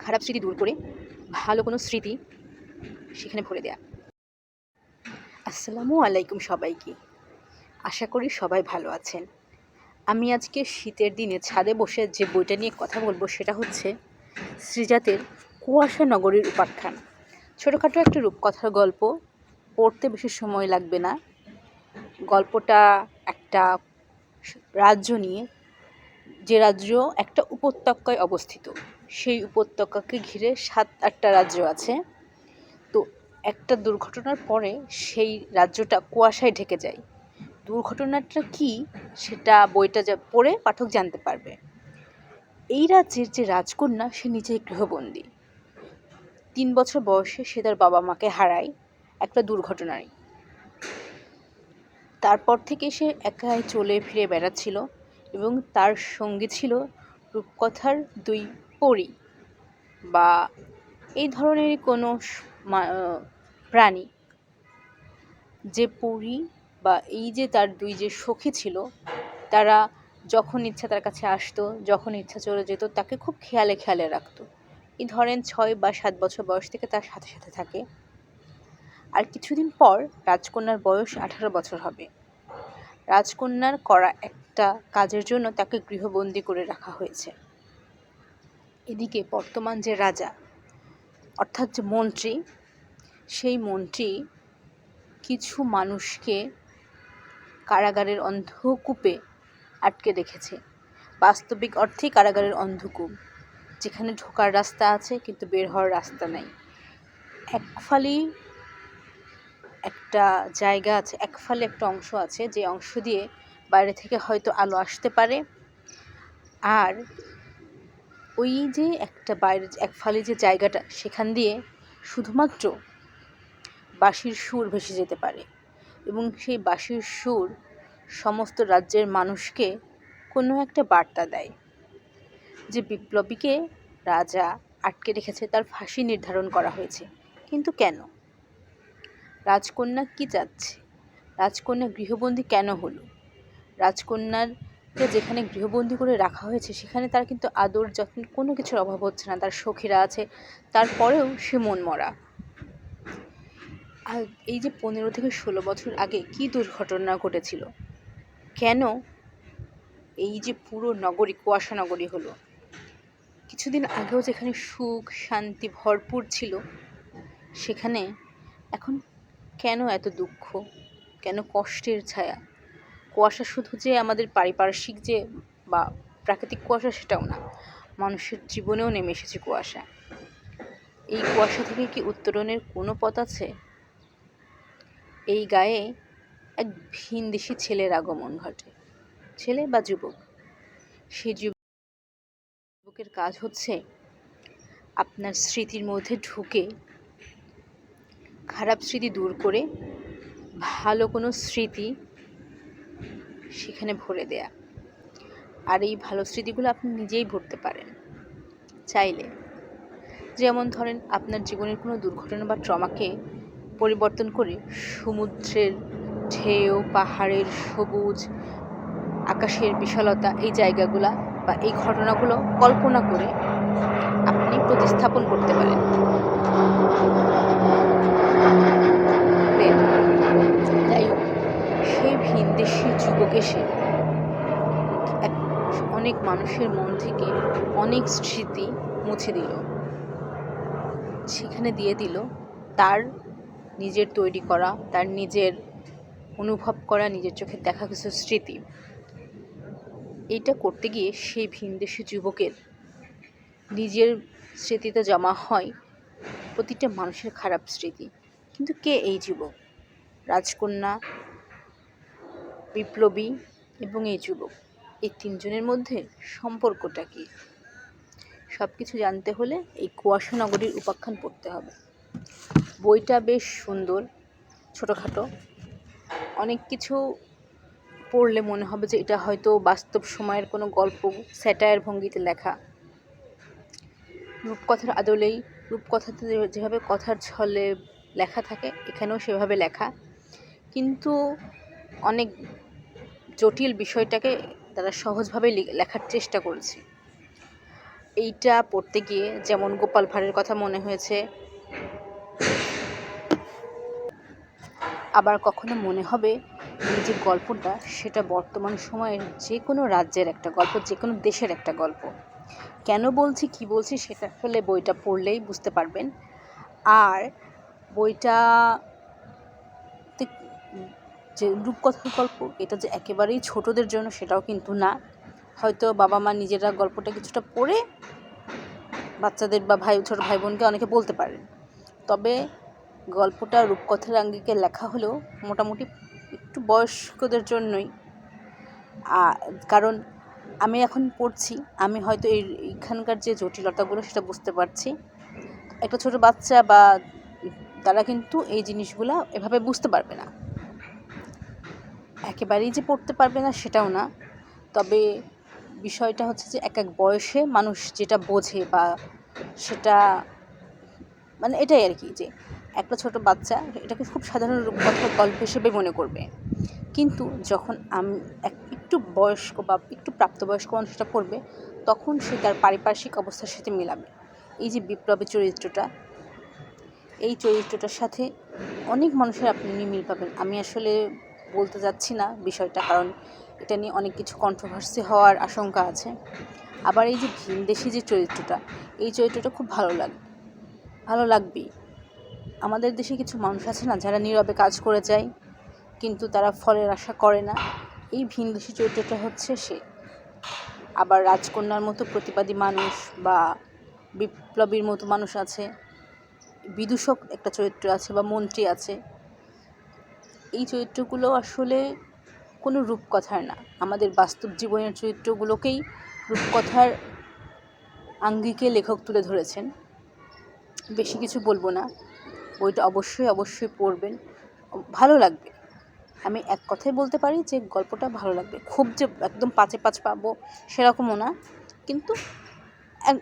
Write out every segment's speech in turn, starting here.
খারাপ স্মৃতি দূর করে ভালো কোনো স্মৃতি সেখানে ভরে দেয়া। আসসালামু আলাইকুম সবাইকে। আশা করি সবাই ভালো আছেন। আমি আজকে শীতের দিনে ছাদে বসে যে বইটা নিয়ে কথা বলবো সেটা হচ্ছে শ্রীজাতের কুয়াশা নগরীর উপাখ্যান। ছোটোখাটো একটা রূপকথার গল্প, পড়তে বেশি সময় লাগবে না। গল্পটা একটা রাজ্য নিয়ে, যে রাজ্য একটা উপত্যকায় অবস্থিত। সেই উপত্যকাকে ঘিরে 7-8টা রাজ্য আছে। তো একটা দুর্ঘটনার পরে সেই রাজ্যটা কুয়াশায় ঢেকে যায়। দুর্ঘটনাটা কি সেটা বইটা পড়ে পাঠক জানতে পারবে। এই রাজ্যের যে রাজকন্যা সে নিজেই গৃহবন্দী। 3 বছর বয়সে সে তার বাবা মাকে হারায় একটা দুর্ঘটনায়। তারপর থেকে সে একাই চলে ফিরে বেড়াচ্ছিল এবং তার সঙ্গী ছিল রূপকথার 2 পরী বা এই ধরনেরই কোনো প্রাণী। যে পরী বা এই যে তার 2 যে সখী ছিল, তারা যখন ইচ্ছা তার কাছে আসতো, যখন ইচ্ছা চলে যেত, তাকে খুব খেয়ালে খেয়ালে রাখতো। এই ধরেন 6 বা 7 বছর বয়স থেকে তার সাথে সাথে থাকে। আর কিছুদিন পর রাজকন্যার বয়স 18 বছর হবে। রাজকন্যার করা একটা কাজের জন্য তাকে গৃহবন্দী করে রাখা হয়েছে। এদিকে বর্তমান যে রাজা অর্থাৎ যে মন্ত্রী, সেই মন্ত্রী কিছু মানুষকে কারাগারের অন্ধকূপে আটকে রেখেছে। বাস্তবিক অর্থেই কারাগারের অন্ধকূপ, যেখানে ঢোকার রাস্তা আছে কিন্তু বের হওয়ার রাস্তা নাই। একফালি একটা জায়গা আছে, একফালে একটা অংশ আছে, যে অংশ দিয়ে বাইরে থেকে হয়তো আলো আসতে পারে। আর ওই যে একটা বাইরের একফালে যে জায়গাটা, সেখান দিয়ে শুধুমাত্র বাঁশির সুর ভেসে যেতে পারে এবং সেই বাঁশির সুর সমস্ত রাজ্যের মানুষকে কোনো একটা বার্তা দেয় যে বিপ্লবীকে রাজা আটকে রেখেছে, তার ফাঁসি নির্ধারণ করা হয়েছে। কিন্তু কেন? রাজকন্যা কি চাচ্ছে? রাজকন্যা গৃহবন্দী কেন হলো? রাজকন্যাকে যেখানে গৃহবন্দী করে রাখা হয়েছে সেখানে তার কিন্তু আদর যত্ন কোনো কিছুর অভাব হচ্ছে না। তার সখীরা আছে, তারপরেও সে মন মরা। আর এই যে 15 থেকে 16 বছর আগে কি দুর্ঘটনা ঘটেছিল, কেন এই যে পুরো নগরী কুয়াশা নগরী হলো? কিছুদিন আগেও যেখানে সুখ শান্তি ভরপুর ছিল, সেখানে এখন কেন এত দুঃখ, কেন কষ্টের ছায়া? কুয়াশা শুধু যে আমাদের পারিপার্শ্বিক যে বা প্রাকৃতিক কুয়াশা সেটাও না, মানুষের জীবনেও নেমে এসেছে কুয়াশা। এই কুয়াশা থেকে কি উত্তরণের কোনো পথ আছে? এই গায়ে এক ভিনদেশি ছেলের আগমন ঘটে, ছেলে বা যুবক। সেই যুবকের কাজ হচ্ছে আপনার স্মৃতির মধ্যে ঢুকে খারাপ স্মৃতি দূর করে ভালো কোনো স্মৃতি সেখানে ভরে দেয়া। আর এই ভালো স্মৃতিগুলো আপনি নিজেই ভরতে পারেন চাইলে। যেমন ধরেন আপনার জীবনের কোনো দুর্ঘটনা বা ট্রমাকে পরিবর্তন করে সমুদ্রের ঢেউ, পাহাড়ের সবুজ, আকাশের বিশালতা, এই জায়গাগুলা বা এই ঘটনাগুলো কল্পনা করে আপনি প্রতিস্থাপন করতে পারেন। যাই হোক, সেই ভিনদেশি যুবক এসে অনেক মানুষের মন থেকে অনেক স্মৃতি মুছে দিল। সেখানে দিয়ে দিল তার নিজের তৈরি করা, তার নিজের অনুভব করা, নিজের চোখে দেখা কিছু স্মৃতি। এইটা করতে গিয়ে সেই ভিনদেশি যুবকের নিজের স্মৃতিতে জমা হয় প্রতিটা মানুষের খারাপ স্মৃতি। কিন্তু কে এই যুবক? রাজকন্যা, বিপ্লবী এবং এই যুবক, এই 3 জনের মধ্যে সম্পর্কটা কী? সব কিছু জানতে হলে এই কুয়াশা নগরীর উপাখ্যান পড়তে হবে। বইটা বেশ সুন্দর, ছোটোখাটো, অনেক কিছু পড়লে মনে হবে যে এটা হয়তো বাস্তব সময়ের কোনো গল্প, স্যাটায়ার ভঙ্গিতে লেখা। রূপকথার আদলেই, রূপকথাতে যেভাবে কথার ছলে লেখা থাকে এখানেও সেভাবে লেখা, কিন্তু অনেক জটিল বিষয়টাকে তারা সহজভাবে লেখার চেষ্টা করেছে। এইটা পড়তে গিয়ে যেমন গোপাল ভাঁড়ের কথা মনে হয়েছে, আবার কখনো মনে হবে এই যে গল্পটা সেটা বর্তমান সময়ের যে কোনো রাজ্যের একটা গল্প, যে কোনো দেশের একটা গল্প। কেন বলছি কি বলছি সেটা আসলে বইটা পড়লেই বুঝতে পারবেন। আর বইটা যে রূপকথার গল্প, এটা যে একেবারেই ছোটদের জন্য সেটাও কিন্তু না। হয়তো বাবা মা নিজেরা গল্পটা কিছুটা পড়ে বাচ্চাদের বা ছোট ভাই বোনকে অনেকে বলতে পারেন। তবে গল্পটা রূপকথার আঙ্গিকে লেখা হলেও মোটামুটি একটু বয়স্কদের জন্যই। কারণ আমি এখন পড়ছি, আমি হয়তো এইখানকার যে জটিলতাগুলো সেটা বুঝতে পারছি। একটা ছোট বাচ্চা বা তারা কিন্তু এই জিনিসগুলো এভাবে বুঝতে পারবে না। একেবারেই যে পড়তে পারবে না সেটাও না, তবে বিষয়টা হচ্ছে যে এক এক বয়সে মানুষ যেটা বোঝে বা সেটা মানে এটাই আর কি, যে একটা ছোট বাচ্চা এটাকে খুব সাধারণ রূপকথার গল্প হিসেবে মনে করবে, কিন্তু যখন একটু বয়স্ক বা একটু প্রাপ্তবয়স্ক মানুষ সেটা পড়বে তখন সে তার পারিপার্শ্বিক অবস্থার সাথে মেলাবে। এই যে বিপ্লবী চরিত্রটা, এই চরিত্রটার সাথে অনেক মানুষের আপনি মিল পাবেন। আমি আসলে বলতে যাচ্ছি না বিষয়টা, কারণ এটা নিয়ে অনেক কিছু কন্ট্রোভার্সি হওয়ার আশঙ্কা আছে। আবার এই যে ভিনদেশি যে চরিত্রটা, এই চরিত্রটা খুব ভালো লাগবেই। আমাদের দেশে কিছু মানুষ আছে না যারা নীরবে কাজ করে যায় কিন্তু তারা ফলের আশা করে না, এই ভিনদেশি চরিত্রটা হচ্ছে সে। আবার রাজকন্যার মতো প্রতিবাদী মানুষ বা বিপ্লবীর মতো মানুষ আছে, বিদূষক একটা চরিত্র আছে বা মন্ত্রী আছে। এই চরিত্রগুলো আসলে কোনো রূপকথার না, আমাদের বাস্তব জীবনের চরিত্রগুলোকেই রূপকথার আঙ্গিকে লেখক তুলে ধরেছেন। বেশি কিছু বলবো না, বইটা অবশ্যই পড়বেন, ভালো লাগবে। আমি এক কথাই বলতে পারি যে গল্পটা ভালো লাগবে, খুব যে একদম 5-5 পাবো সেরকমও না, কিন্তু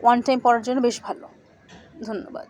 ওয়ান টাইম পড়ার জন্য বেশ ভালো। ধন্যবাদ।